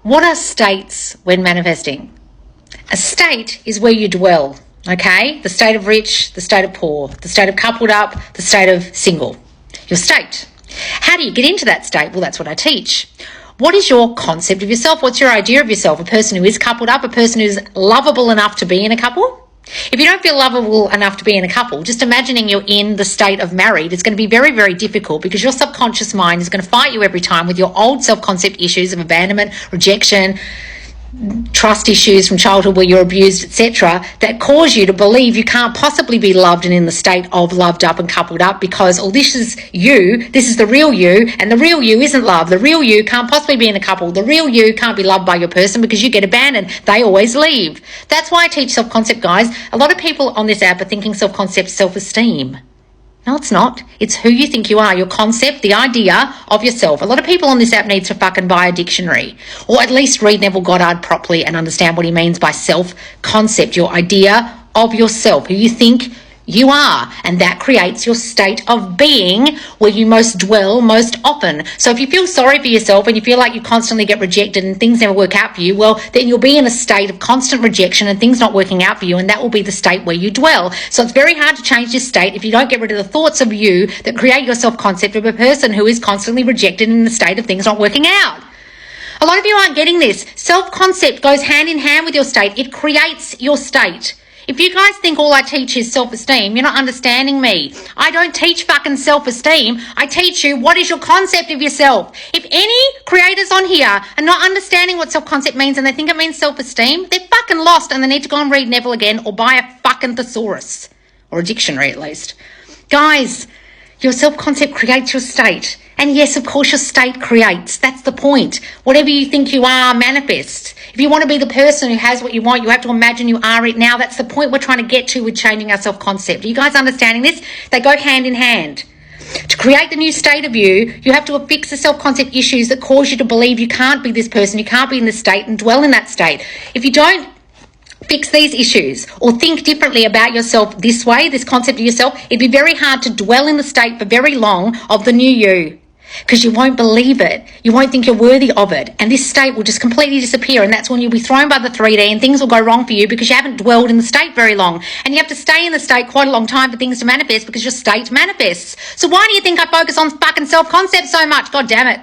What are states when manifesting? A state is where you dwell, okay? The state of rich, the state of poor, the state of coupled up, the state of single. Your state. How do you get into that state? Well, that's what I teach. What is your concept of yourself? What's your idea of yourself? A person who is coupled up, a person who's lovable enough to be in a couple? If you don't feel lovable enough to be in a couple, just imagining you're in the state of married, it's going to be very, very difficult because your subconscious mind is going to fight you every time with your old self-concept issues of abandonment, rejection, trust issues from childhood where you're abused, etc., that cause you to believe you can't possibly be loved and in the state of loved up and coupled up because, oh, this is you, this is the real you, and the real you isn't love. The real you can't possibly be in a couple. The real you can't be loved by your person because you get abandoned. They always leave. That's why I teach self-concept, guys. A lot of people on this app are thinking self-concept, self-esteem. No, it's not. It's who you think you are, your concept, the idea of yourself. A lot of people on this app need to fucking buy a dictionary or at least read Neville Goddard properly and understand what he means by self-concept, your idea of yourself, who you think you are, and that creates your state of being where you most dwell most often. So if you feel sorry for yourself and you feel like you constantly get rejected and things never work out for you, well, then you'll be in a state of constant rejection and things not working out for you, and that will be the state where you dwell. So it's very hard to change this state if you don't get rid of the thoughts of you that create your self-concept of a person who is constantly rejected in the state of things not working out. A lot of you aren't getting this. Self-concept goes hand in hand with your state. It creates your state. If you guys think all I teach is self-esteem, you're not understanding me. I don't teach fucking self-esteem. I teach you what is your concept of yourself. If any creators on here are not understanding what self-concept means and they think it means self-esteem, they're fucking lost and they need to go and read Neville again or buy a fucking thesaurus. Or a dictionary at least. Guys, your self-concept creates your state. And yes, of course, your state creates. That's the point. Whatever you think you are, manifests. If you want to be the person who has what you want, you have to imagine you are it now. That's the point we're trying to get to with changing our self-concept. Are you guys understanding this? They go hand in hand. To create the new state of you, you have to fix the self-concept issues that cause you to believe you can't be this person, you can't be in this state and dwell in that state. If you don't fix these issues or think differently about yourself this way, this concept of yourself, it'd be very hard to dwell in the state for very long of the new you. Because you won't believe it. You won't think you're worthy of it. And this state will just completely disappear. And that's when you'll be thrown by the 3D and things will go wrong for you because you haven't dwelled in the state very long. And you have to stay in the state quite a long time for things to manifest because your state manifests. So why do you think I focus on fucking self-concept so much? God damn it.